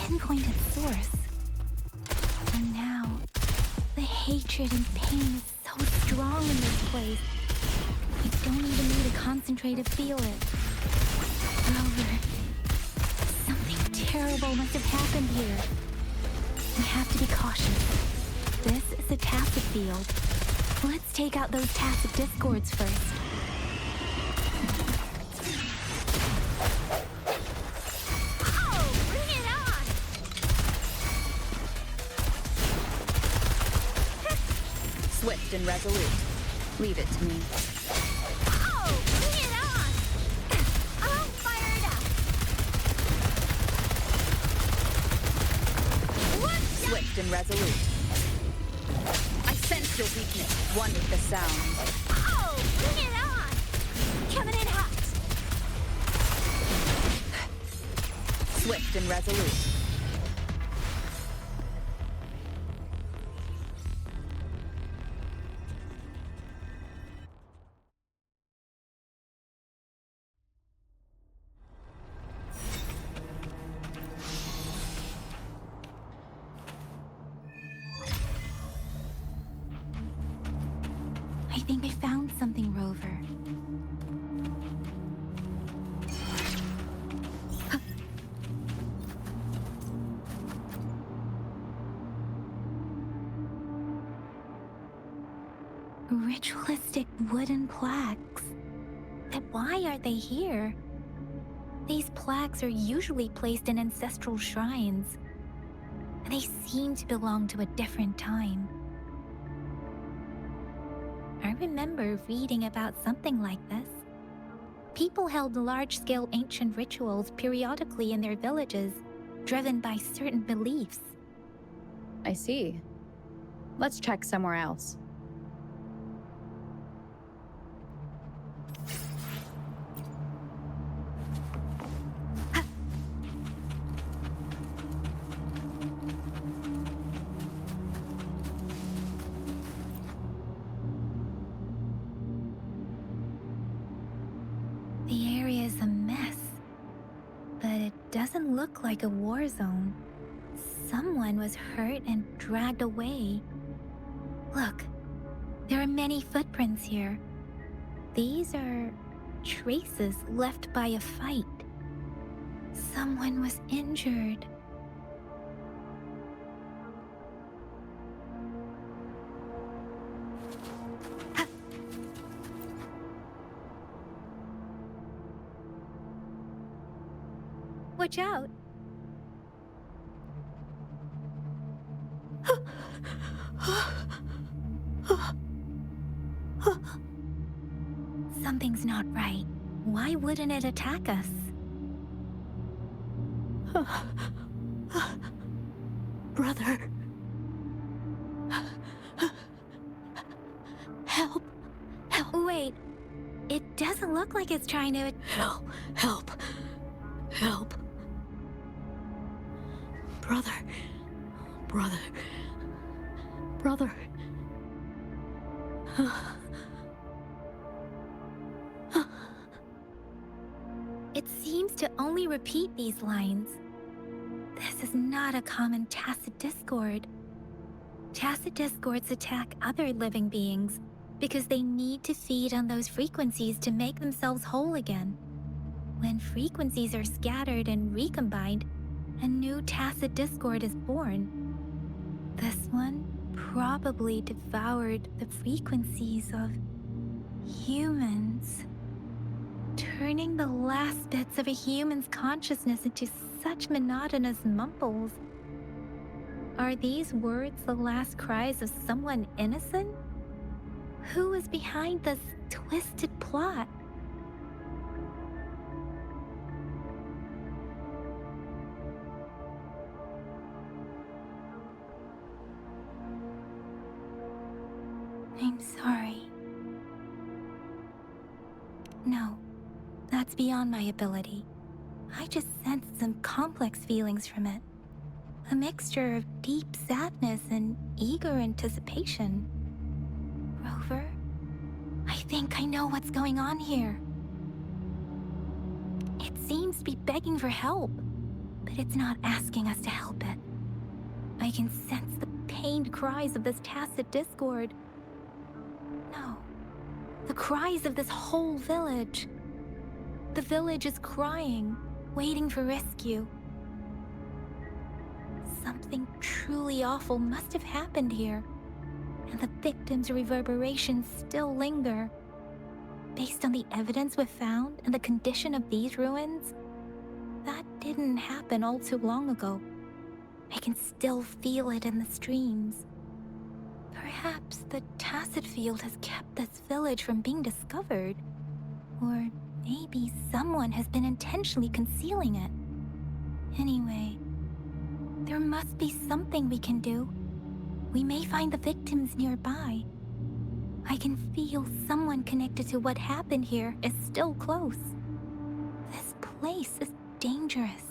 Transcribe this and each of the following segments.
pinpoint its source. And now, the hatred and pain is so strong in this place. I don't even need to concentrate to feel it. Rover, something terrible must have happened here. We have to be cautious. This is a tacit field. Let's take out those tacit discords first. Oh, bring it on! Swift and resolute. Leave it to me. Oh, bring it on! I'm fired up! What's Swift and resolute. I sense your weakness. One with the sound. Oh, bring it on! Coming in hot! Swift and resolute. I think I found something, Rover. Ritualistic wooden plaques. But why are they here? These plaques are usually placed in ancestral shrines. They seem to belong to a different time. I remember reading about something like this. People held large-scale ancient rituals periodically in their villages, driven by certain beliefs. I see. Let's check somewhere else. The area is a mess, but it doesn't look like a war zone. Someone was hurt and dragged away. Look, there are many footprints here. These are traces left by a fight. Someone was injured. Watch out! Something's not right. Why wouldn't it attack us? Brother. Help. Help. Wait, it doesn't look like it's trying to... Help. Help. Help. Brother. Brother. Brother. It seems to only repeat these lines. This is not a common tacit discord. Tacit discords attack other living beings because they need to feed on those frequencies to make themselves whole again. When frequencies are scattered and recombined, a new tacit discord is born. This one probably devoured the frequencies of humans, turning the last bits of a human's consciousness into such monotonous mumbles. Are these words the last cries of someone innocent? Who is behind this twisted plot? I'm sorry. No, that's beyond my ability. I just sensed some complex feelings from it. A mixture of deep sadness and eager anticipation. Rover, I think I know what's going on here. It seems to be begging for help, but it's not asking us to help it. I can sense the pained cries of this tacit discord. No, the cries of this whole village. The village is crying, waiting for rescue. Something truly awful must have happened here, and the victims' reverberations still linger. Based on the evidence we've found and the condition of these ruins, that didn't happen all too long ago. I can still feel it in the streams. Perhaps the tacit field has kept this village from being discovered. Or maybe someone has been intentionally concealing it. Anyway, there must be something we can do. We may find the victims nearby. I can feel someone connected to what happened here is still close. This place is dangerous.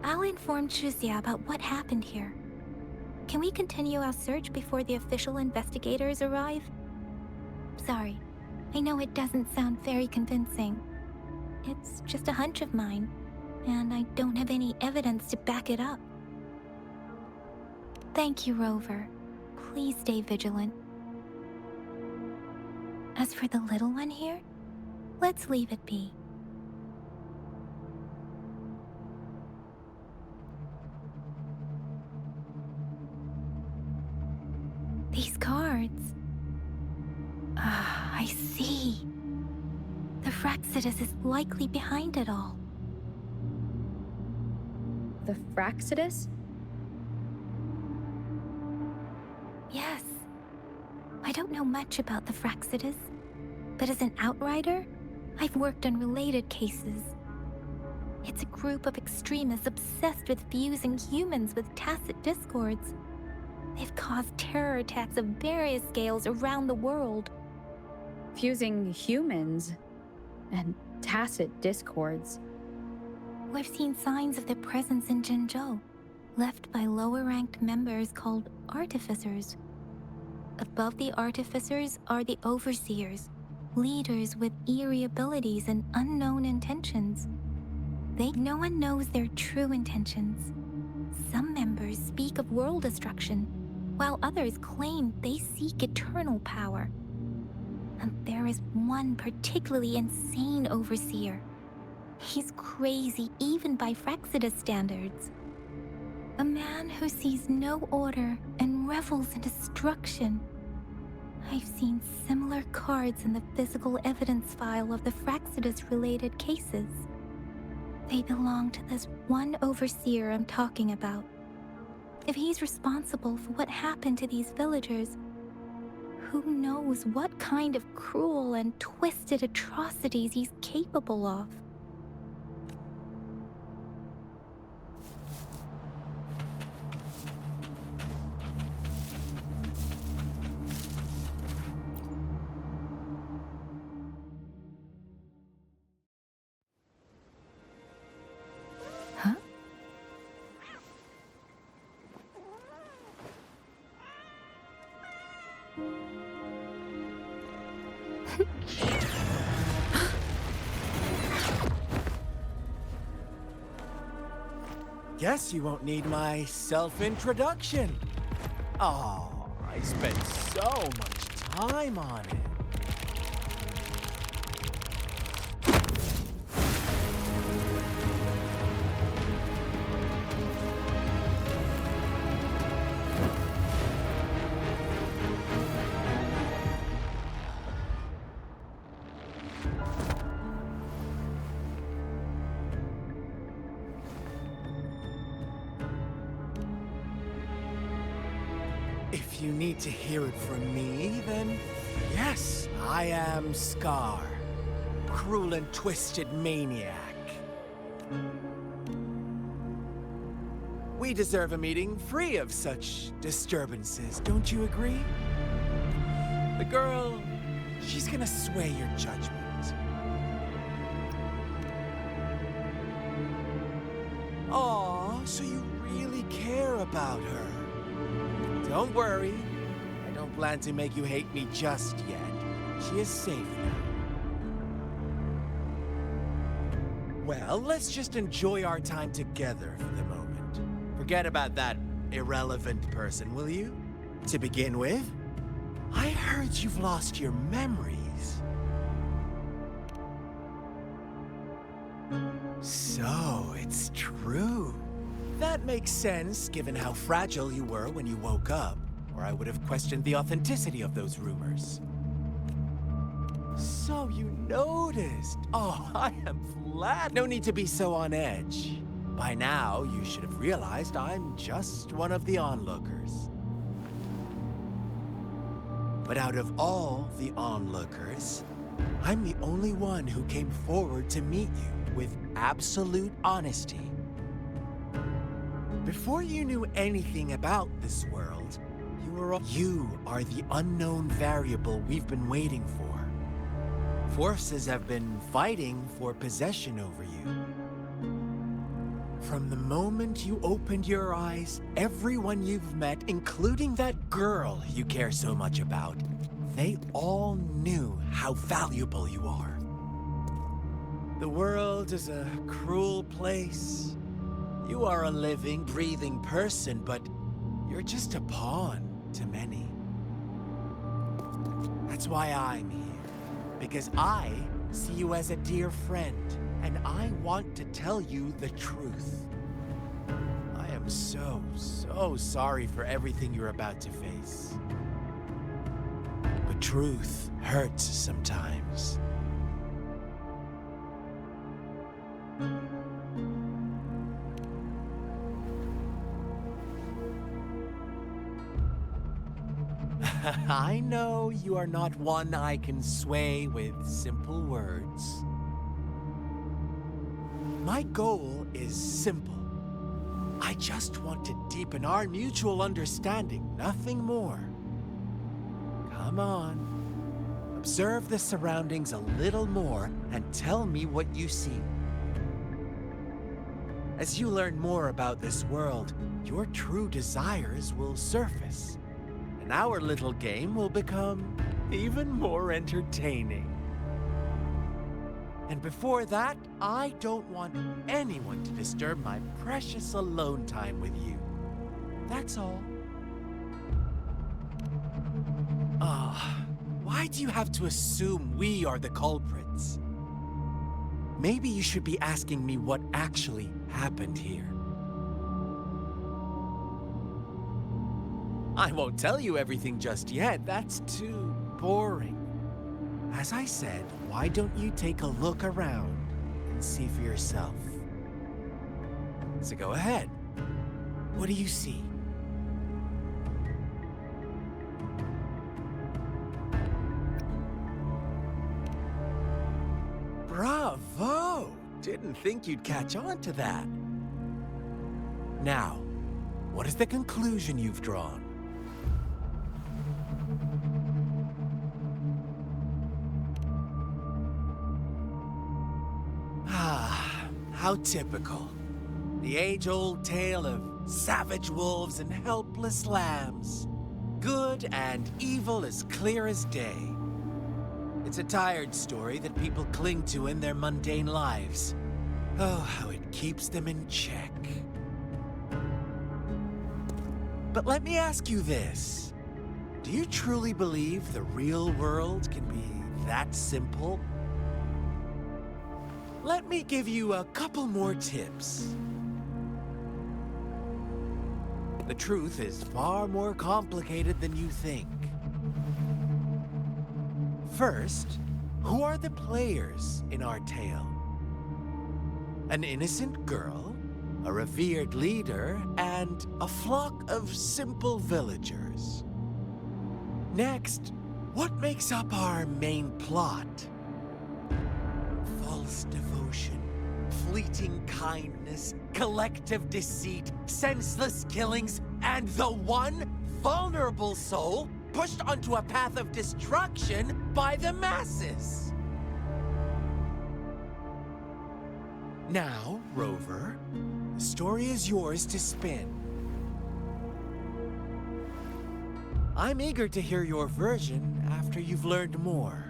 I'll inform Chuzia about what happened here. Can we continue our search before the official investigators arrive? Sorry, I know it doesn't sound very convincing. It's just a hunch of mine, and I don't have any evidence to back it up. Thank you, Rover. Please stay vigilant. As for the little one here, let's leave it be. These cards. Ah, I see. The Fraxidus is likely behind it all. The Fraxidus? Yes. I don't know much about the Fraxidus, but as an outrider, I've worked on related cases. It's a group of extremists obsessed with fusing humans with tacit discords. They've caused terror attacks of various scales around the world. Fusing humans and tacit discords. We've seen signs of their presence in Jinzhou, left by lower-ranked members called artificers. Above the artificers are the overseers, leaders with eerie abilities and unknown intentions. No one knows their true intentions. Some members speak of world destruction, while others claim they seek eternal power. And there is one particularly insane overseer. He's crazy even by Fraxidus standards. A man who sees no order and revels in destruction. I've seen similar cards in the physical evidence file of the Fraxidus-related cases. They belong to this one overseer I'm talking about. If he's responsible for what happened to these villagers, who knows what kind of cruel and twisted atrocities he's capable of? Huh? Guess you won't need my self-introduction. Oh, I spent so much time on it. If you need to hear it from me, then yes, I am Scar, cruel and twisted maniac. We deserve a meeting free of such disturbances, don't you agree? The girl, she's gonna sway your judgment. Aw, so you really care about her. Don't worry, I don't plan to make you hate me just yet. She is safe now. Well, let's just enjoy our time together for the moment. Forget about that irrelevant person, will you? To begin with, I heard you've lost your memories. So, it's true. That makes sense, given how fragile you were when you woke up, or I would have questioned the authenticity of those rumors. So you noticed. Oh, I am glad. No need to be so on edge. By now, you should have realized I'm just one of the onlookers. But out of all the onlookers, I'm the only one who came forward to meet you with absolute honesty. Before you knew anything about this world, you are the unknown variable we've been waiting for. Forces have been fighting for possession over you. From the moment you opened your eyes, everyone you've met, including that girl you care so much about, they all knew how valuable you are. The world is a cruel place. You are a living, breathing person, but you're just a pawn to many. That's why I'm here, because I see you as a dear friend, and I want to tell you the truth. I am so sorry for everything you're about to face. But truth hurts sometimes. I know you are not one I can sway with simple words. My goal is simple. I just want to deepen our mutual understanding, nothing more. Come on. Observe the surroundings a little more and tell me what you see. As you learn more about this world, your true desires will surface. And our little game will become even more entertaining. And before that, I don't want anyone to disturb my precious alone time with you. That's all. Why do you have to assume we are the culprits? Maybe you should be asking me what actually happened here. I won't tell you everything just yet. That's too boring. As I said, why don't you take a look around and see for yourself? So go ahead. What do you see? Bravo! Didn't think you'd catch on to that. Now, what is the conclusion you've drawn? How typical. The age-old tale of savage wolves and helpless lambs. Good and evil as clear as day. It's a tired story that people cling to in their mundane lives. Oh, how it keeps them in check. But let me ask you this. Do you truly believe the real world can be that simple? Let me give you a couple more tips. The truth is far more complicated than you think. First, who are the players in our tale? An innocent girl, a revered leader, and a flock of simple villagers. Next, what makes up our main plot? False devotion, fleeting kindness, collective deceit, senseless killings, and the one vulnerable soul pushed onto a path of destruction by the masses. Now, Rover, the story is yours to spin. I'm eager to hear your version after you've learned more.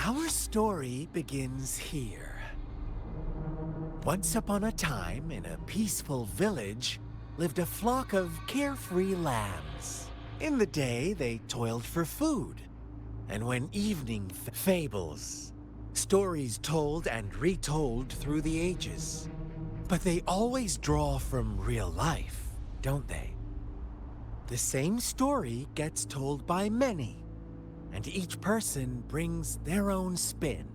Our story begins here. Once upon a time, in a peaceful village, lived a flock of carefree lambs. In the day, they toiled for food, and when evening fables, stories told and retold through the ages. But they always draw from real life, don't they? The same story gets told by many, and each person brings their own spin.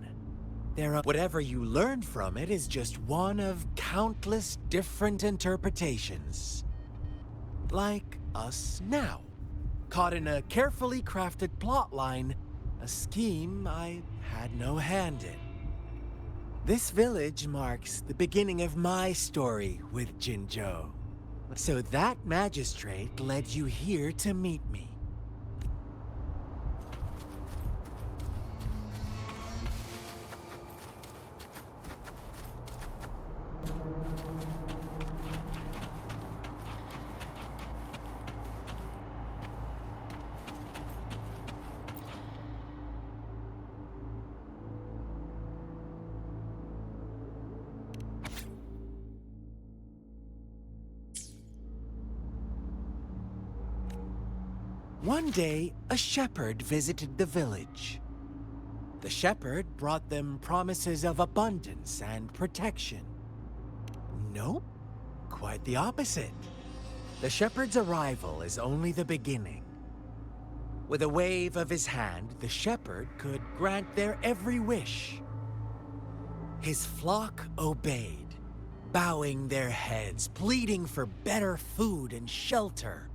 Whatever you learn from it is just one of countless different interpretations. Like us now, caught in a carefully crafted plotline, a scheme I had no hand in. This village marks the beginning of my story with Jinzhou. So that magistrate led you here to meet me. One day, a shepherd visited the village. The shepherd brought them promises of abundance and protection. Nope, quite the opposite. The shepherd's arrival is only the beginning. With a wave of his hand, the shepherd could grant their every wish. His flock obeyed, bowing their heads, pleading for better food and shelter.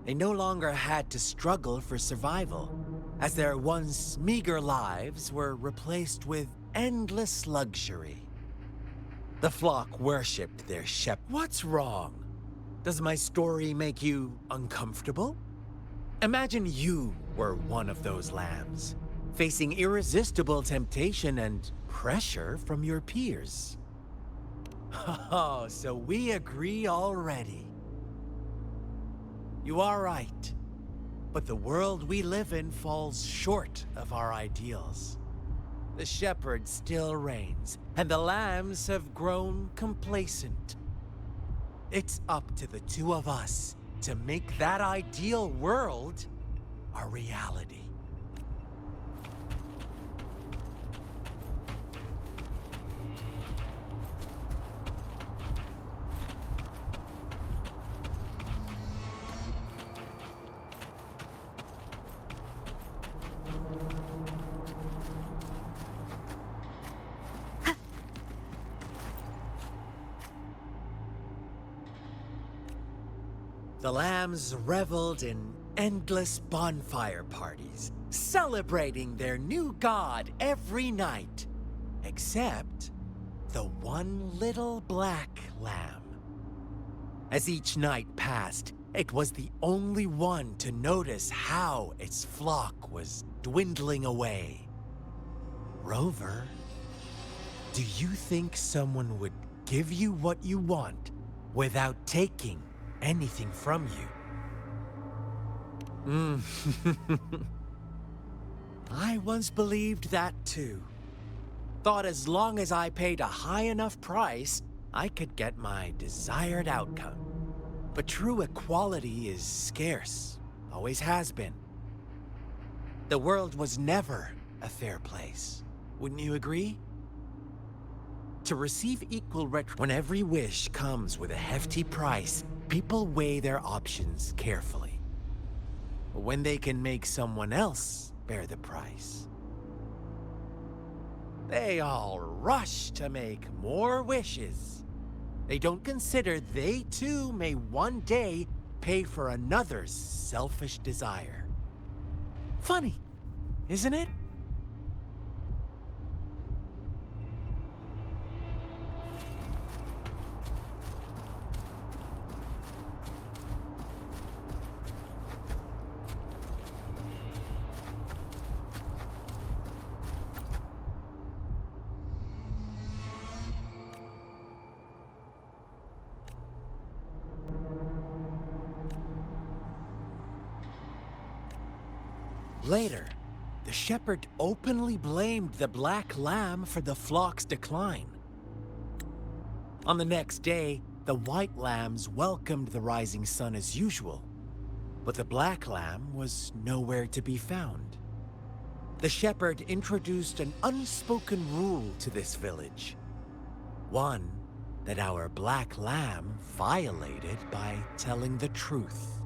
They no longer had to struggle for survival, as their once meager lives were replaced with endless luxury. The flock worshipped their shepherd. What's wrong? Does my story make you uncomfortable? Imagine you were one of those lambs, facing irresistible temptation and pressure from your peers. Oh, so we agree already. You are right, but the world we live in falls short of our ideals. The shepherd still reigns, and the lambs have grown complacent. It's up to the two of us to make that ideal world a reality. The lambs reveled in endless bonfire parties, celebrating their new god every night, except the one little black lamb. As each night passed, it was the only one to notice how its flock was dwindling away. Rover, do you think someone would give you what you want without taking anything from you? I once believed that too. Thought as long as I paid a high enough price, I could get my desired outcome. But true equality is scarce, always has been. The world was never a fair place. Wouldn't you agree? To receive equal when every wish comes with a hefty price, people weigh their options carefully. When they can make someone else bear the price, they all rush to make more wishes. They don't consider they too may one day pay for another's selfish desire. Funny, isn't it? Later, the shepherd openly blamed the black lamb for the flock's decline. On the next day, the white lambs welcomed the rising sun as usual, but the black lamb was nowhere to be found. The shepherd introduced an unspoken rule to this village. One that our black lamb violated by telling the truth.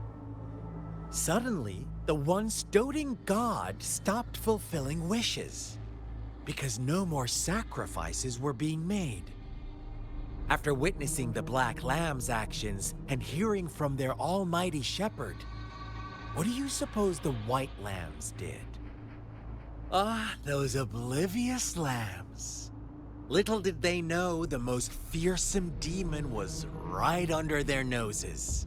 Suddenly, the once doting god stopped fulfilling wishes because no more sacrifices were being made. After witnessing the black lamb's actions and hearing from their almighty shepherd, what do you suppose the white lambs did? Ah, those oblivious lambs. Little did they know the most fearsome demon was right under their noses.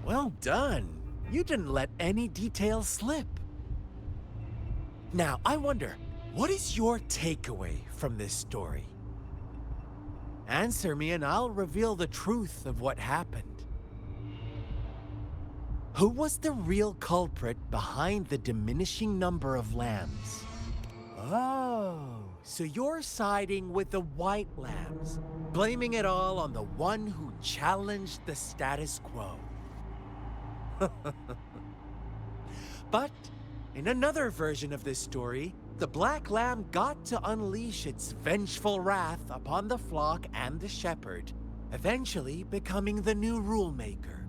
Well done. You didn't let any details slip. Now, I wonder, what is your takeaway from this story? Answer me and I'll reveal the truth of what happened. Who was the real culprit behind the diminishing number of lambs? Oh, so you're siding with the white lambs, blaming it all on the one who challenged the status quo. But in another version of this story, the black lamb got to unleash its vengeful wrath upon the flock and the shepherd, eventually becoming the new rule maker.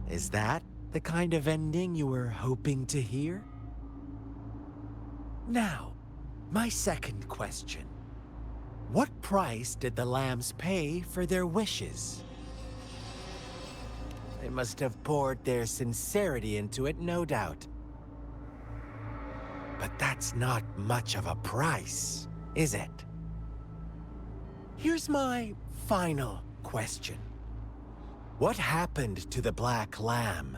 Is that the kind of ending you were hoping to hear? Now, my second question. What price did the lambs pay for their wishes? They must have poured their sincerity into it, no doubt. But that's not much of a price, is it? Here's my final question. What happened to the black lamb?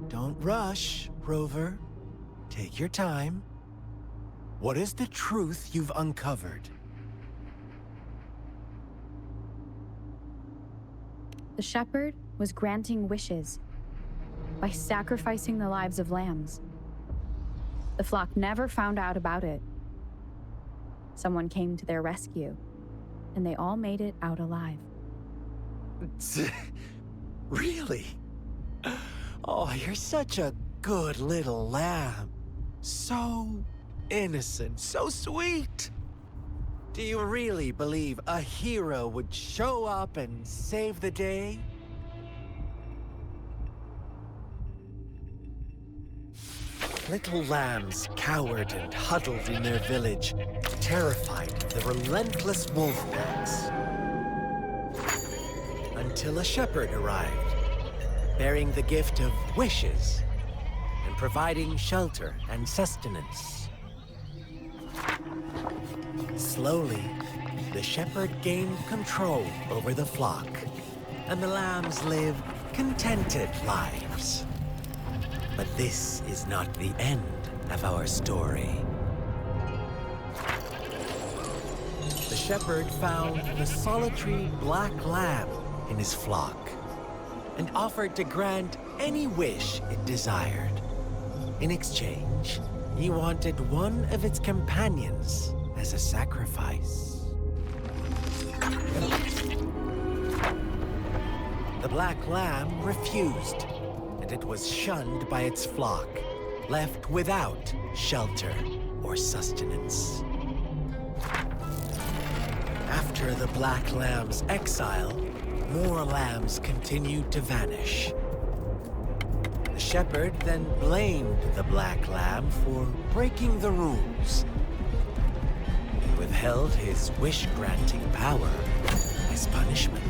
Don't rush, Rover. Take your time. What is the truth you've uncovered? The shepherd was granting wishes by sacrificing the lives of lambs. The flock never found out about it. Someone came to their rescue, and they all made it out alive. Really? Oh, you're such a good little lamb. So innocent, so sweet. Do you really believe a hero would show up and save the day? Little lambs cowered and huddled in their village, terrified of the relentless wolf packs. Until a shepherd arrived, bearing the gift of wishes and providing shelter and sustenance. Slowly, the shepherd gained control over the flock, and the lambs lived contented lives. But this is not the end of our story. The shepherd found the solitary black lamb in his flock and offered to grant any wish it desired. In exchange, he wanted one of its companions as a sacrifice. The black lamb refused, and it was shunned by its flock, left without shelter or sustenance. After the black lamb's exile, more lambs continued to vanish. The shepherd then blamed the black lamb for breaking the rules. He withheld his wish-granting power as punishment.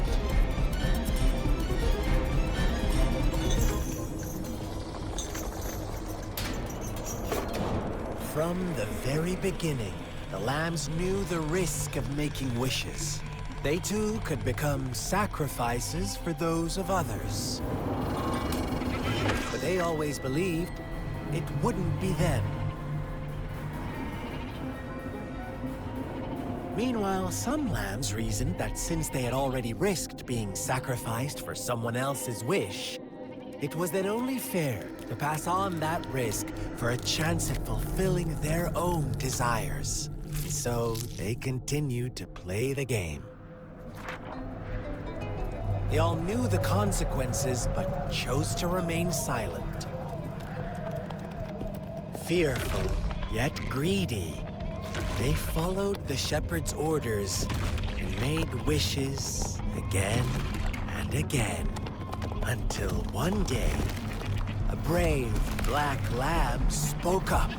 From the very beginning, the lambs knew the risk of making wishes. They too could become sacrifices for those of others. but they always believed it wouldn't be them. Meanwhile, some lambs reasoned that since they had already risked being sacrificed for someone else's wish, it was then only fair to pass on that risk for a chance at fulfilling their own desires. So they continued to play the game. They all knew the consequences, but chose to remain silent. Fearful, yet greedy, they followed the shepherd's orders and made wishes again and again, until one day, a brave black lamb spoke up,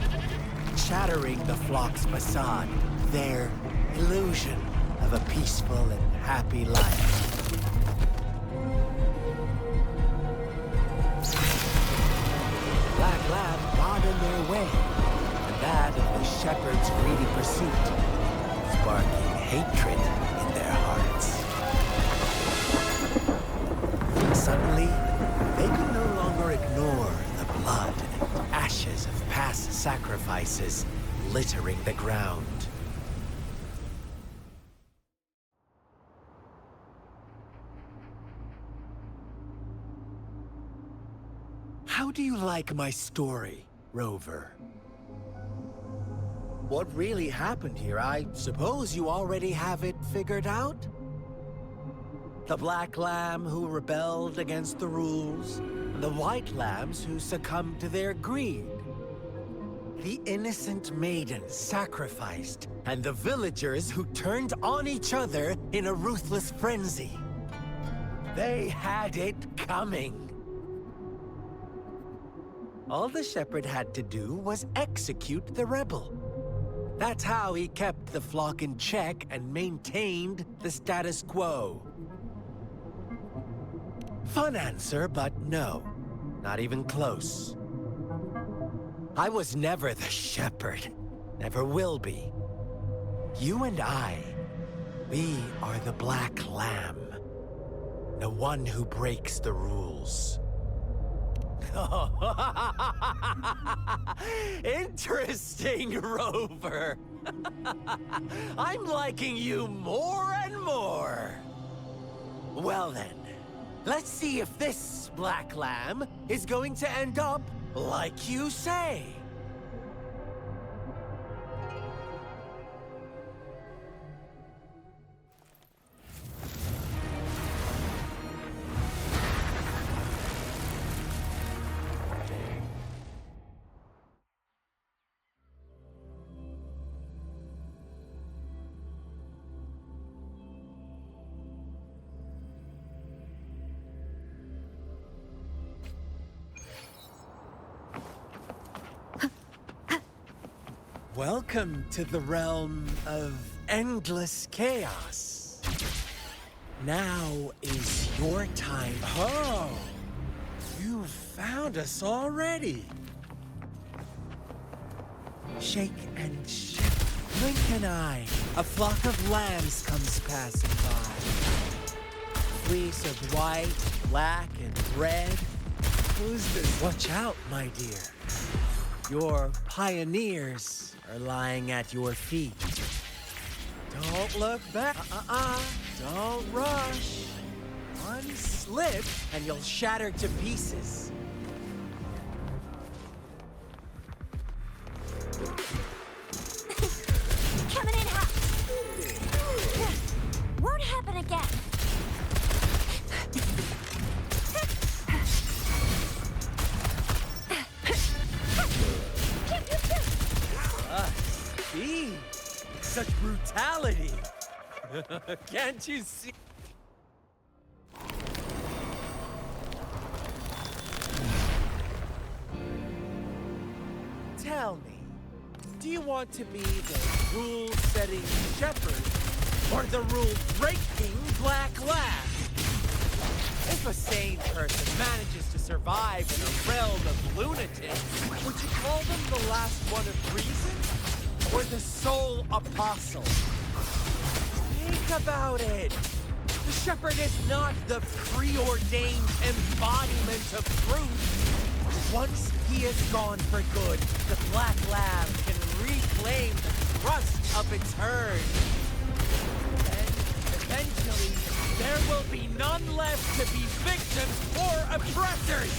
shattering the flock's facade, their illusion of a peaceful and happy life. Black lamb got in their way, and that of the shepherd's greedy pursuit, sparking hatred in their hearts. Suddenly, they could no longer ignore the blood and ashes of past sacrifices littering the ground. How do you like my story, Rover? What really happened here? I suppose you already have it figured out? The black lamb who rebelled against the rules, and the white lambs who succumbed to their greed. The innocent maiden sacrificed, and the villagers who turned on each other in a ruthless frenzy. They had it coming. All the shepherd had to do was execute the rebel. That's how he kept the flock in check and maintained the status quo. Fun answer, but no. Not even close. I was never the shepherd. Never will be. You and I, we are the black lamb. The one who breaks the rules. Interesting, Rover. I'm liking you more and more. Well then, let's see if this black lamb is going to end up like you say. Welcome to the realm of endless chaos. Now is your time. Oh, you found us already. Shake and shift. Blink an eye. A flock of lambs comes passing by. Fleece of white, black, and red. Who's this? Watch out, my dear. Your pioneers are lying at your feet. Don't look back. Don't rush. One slip and you'll shatter to pieces. Coming in hot. Won't happen again. Gee, such brutality. Can't you see? Tell me, do you want to be the rule-setting shepherd or the rule-breaking black lamb? If a sane person manages to survive in a realm of lunatics, would you call them the last one of reason? Or the sole apostle? Think about it. The shepherd is not the preordained embodiment of truth. Once he is gone for good, the Black Lamb can reclaim the trust of its herd. And eventually, there will be none left to be victims or oppressors!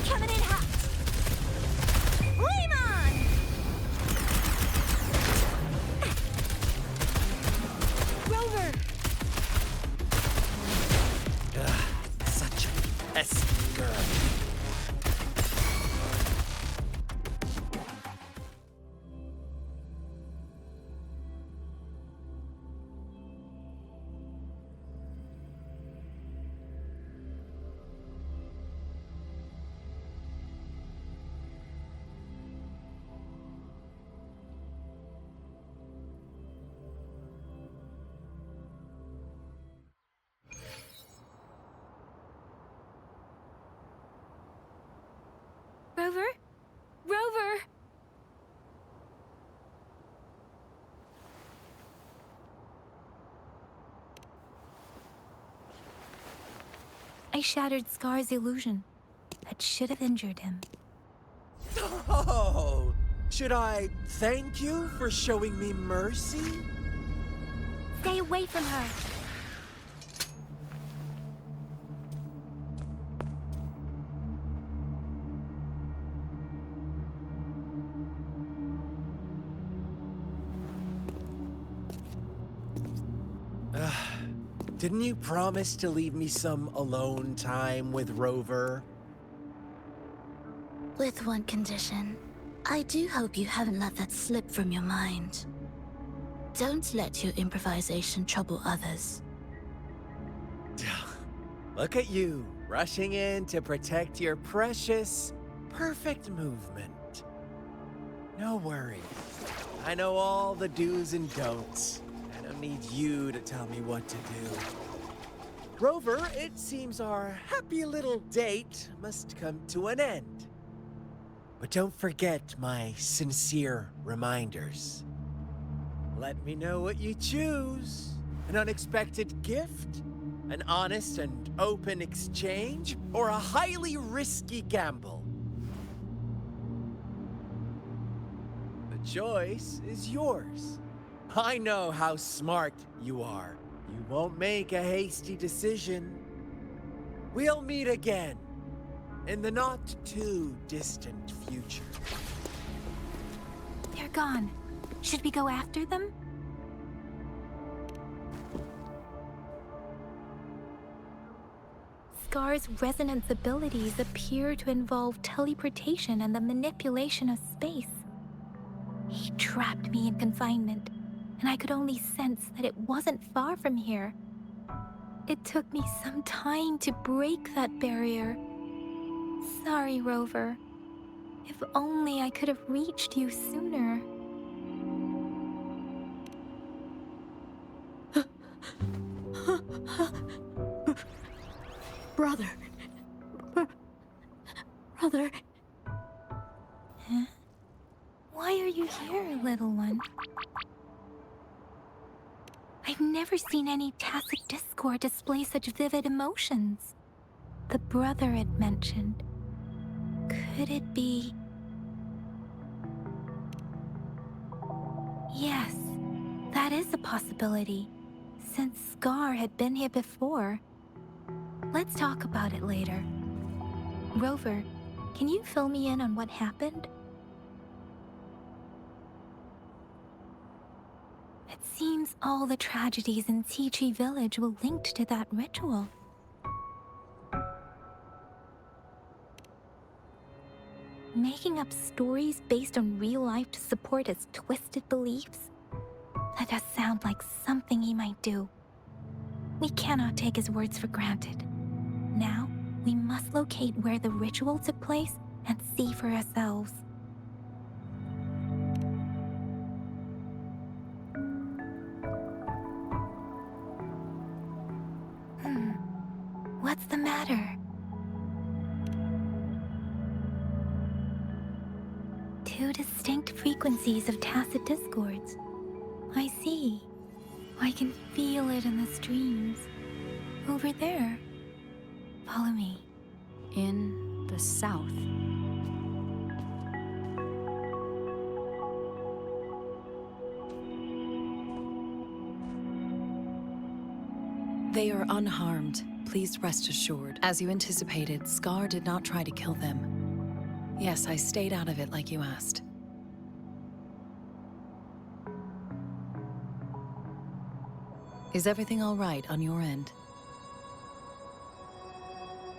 Coming in hot! Flame on! Rover! Such a pesky girl. Rover? Rover! I shattered Scar's illusion. That should have injured him. Oh, should I thank you for showing me mercy? Stay away from her! Didn't you promise to leave me some alone time with Rover? With one condition. I do hope you haven't let that slip from your mind. Don't let your improvisation trouble others. Look at you, rushing in to protect your precious, perfect movement. No worries. I know all the do's and don'ts. I don't need you to tell me what to do. Rover, it seems our happy little date must come to an end. But don't forget my sincere reminders. Let me know what you choose. An unexpected gift? An honest and open exchange? Or a highly risky gamble? The choice is yours. I know how smart you are. You won't make a hasty decision. We'll meet again in the not-too-distant future. They're gone. Should we go after them? Scar's resonance abilities appear to involve teleportation and the manipulation of space. He trapped me in confinement, and I could only sense that it wasn't far from here. It took me some time to break that barrier. Sorry, Rover. If only I could have reached you sooner. Brother. Brother. Huh? Why are you here, little one? I've never seen any tacit discord display such vivid emotions. The brother it mentioned. Could it be... Yes, that is a possibility. Since Scar had been here before. Let's talk about it later. Rover, can you fill me in on what happened? It seems all the tragedies in Tea Tree Village were linked to that ritual. Making up stories based on real life to support his twisted beliefs? That does sound like something he might do. We cannot take his words for granted. Now, we must locate where the ritual took place and see for ourselves. What's the matter? Two distinct frequencies of tacit discords. I see. I can feel it in the streams. Over there. Follow me. In the south. They are unharmed. Please rest assured. As you anticipated, Scar did not try to kill them. Yes, I stayed out of it like you asked. Is everything all right on your end?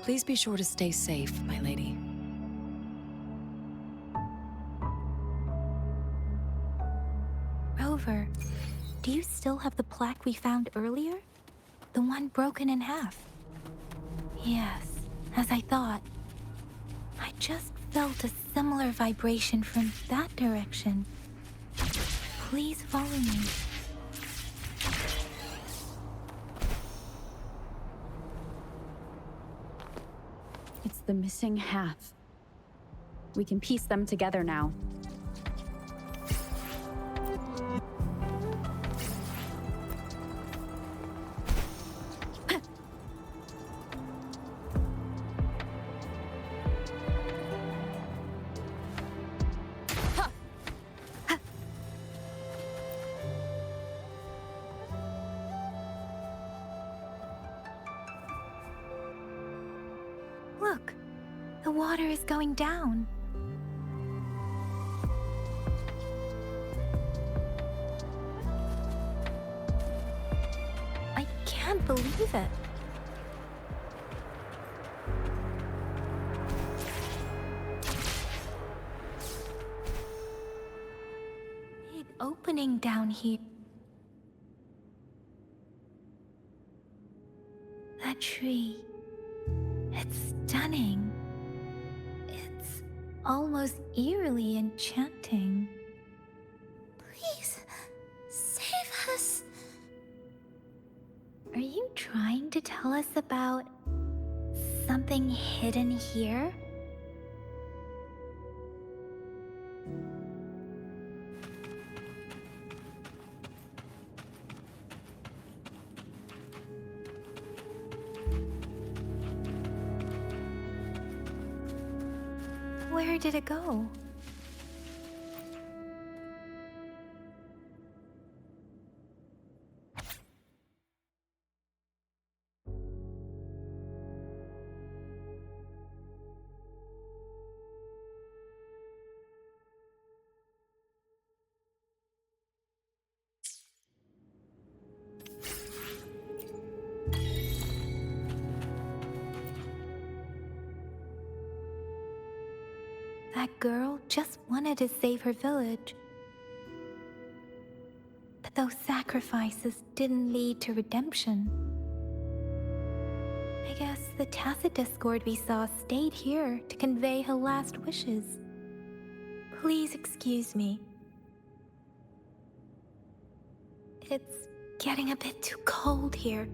Please be sure to stay safe, my lady. Rover, do you still have the plaque we found earlier? The one broken in half? Yes, as I thought. I just felt a similar vibration from that direction. Please follow me. It's the missing half. We can piece them together now. Look, the water is going down. I can't believe it. Big opening down here. That tree. It's stunning. It's almost eerily enchanting. Please, save us. Are you trying to tell us about something hidden here? Where did it go? That girl just wanted to save her village. But those sacrifices didn't lead to redemption. I guess the tacit discord we saw stayed here to convey her last wishes. Please excuse me. It's getting a bit too cold here.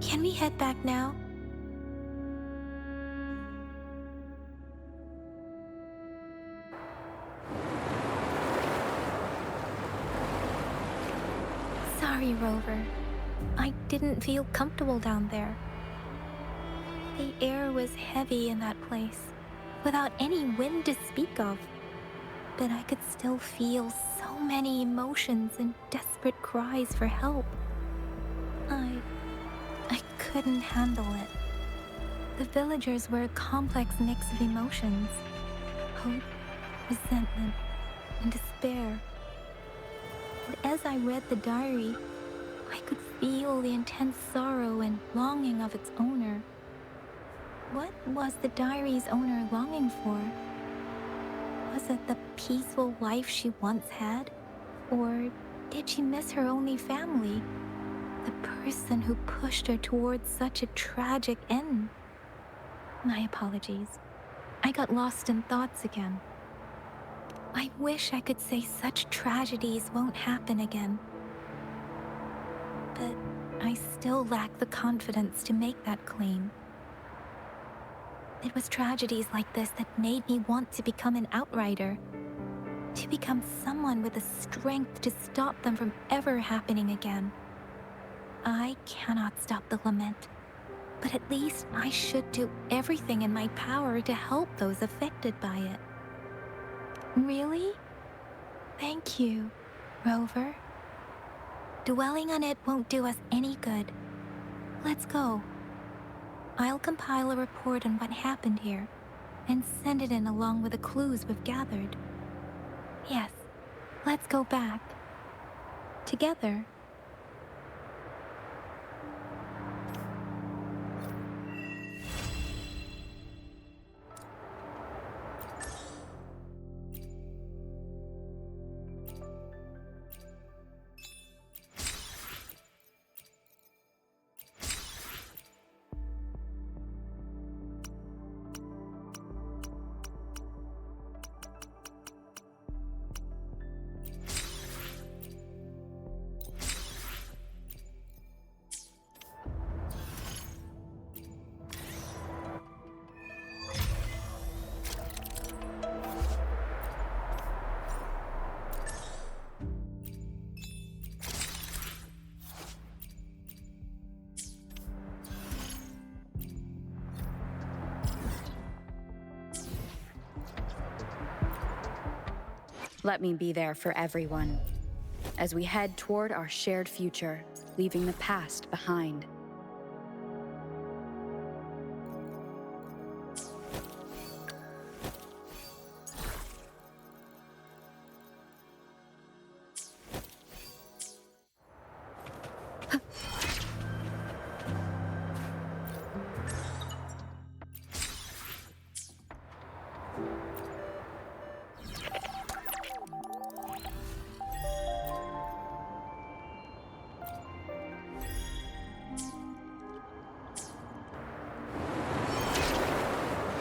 Can we head back now? Sorry, Rover. I didn't feel comfortable down there. The air was heavy in that place, without any wind to speak of. But I could still feel so many emotions and desperate cries for help. I couldn't handle it. The villagers were a complex mix of emotions. Hope, resentment, and despair. And as I read the diary, I could feel the intense sorrow and longing of its owner. What was the diary's owner longing for? Was it the peaceful life she once had? Or did she miss her only family? The person who pushed her towards such a tragic end? My apologies. I got lost in thoughts again. I wish I could say such tragedies won't happen again. But I still lack the confidence to make that claim. It was tragedies like this that made me want to become an outrider. To become someone with the strength to stop them from ever happening again. I cannot stop the lament. but at least I should do everything in my power to help those affected by it. Really? Thank you, Rover. Dwelling on it won't do us any good. Let's go. I'll compile a report on what happened here and send it in along with the clues we've gathered. Yes, let's go back. Together. Let me be there for everyone as we head toward our shared future, leaving the past behind.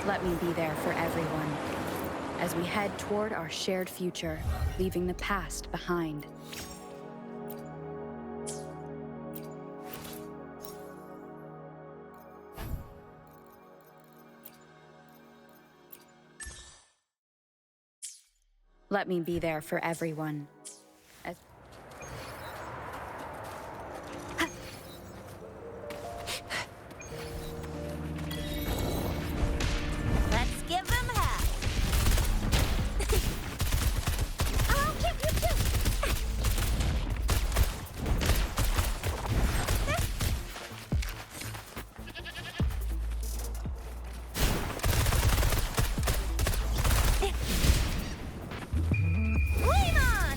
Let me be there for everyone as we head toward our shared future, leaving the past behind. Let me be there for everyone. Let's give them hell. Oh, pew, pew, pew. Flame on!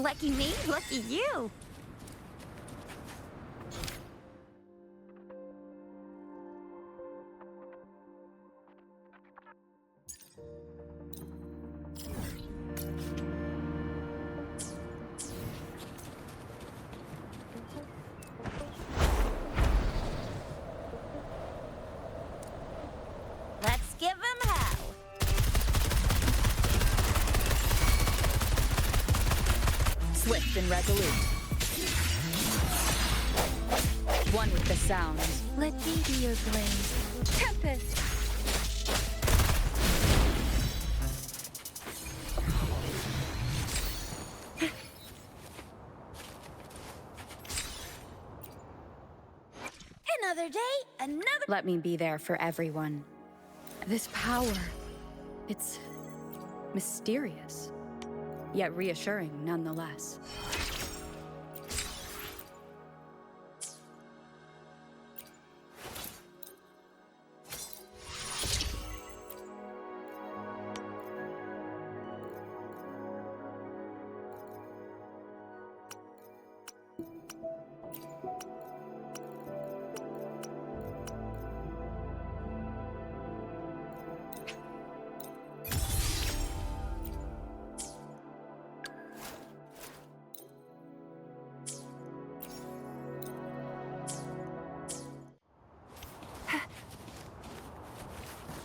Lucky me, lucky you. Let's give them hell. Swift and resolute. One with the sounds. Let me be your blade. Tempest! Another day, another... Let me be there for everyone. This power, it's mysterious, yet reassuring nonetheless.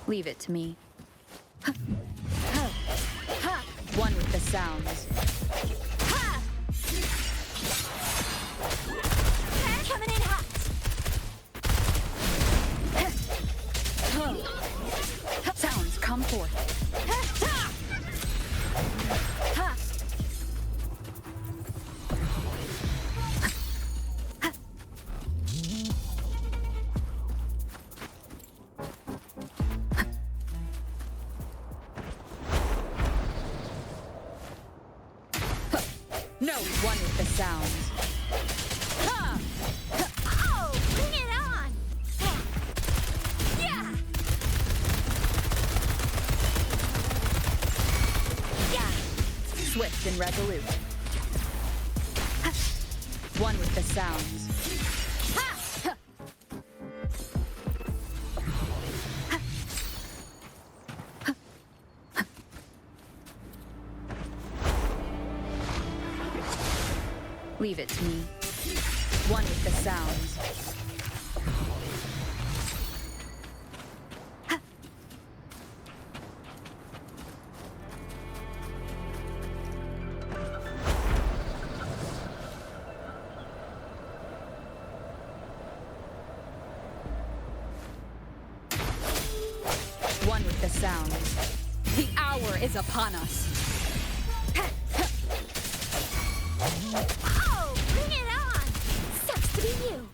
Leave it to me. One with the sounds. Coming in hot. Sounds come forth. No, one with the sound. Ha! Oh, bring it on! Yeah! Yeah! Swift and resolute. One with the sound. Leave it to me. One with the sounds. One with the sounds. The hour is upon us. Oh, bring it on! Sucks to be you.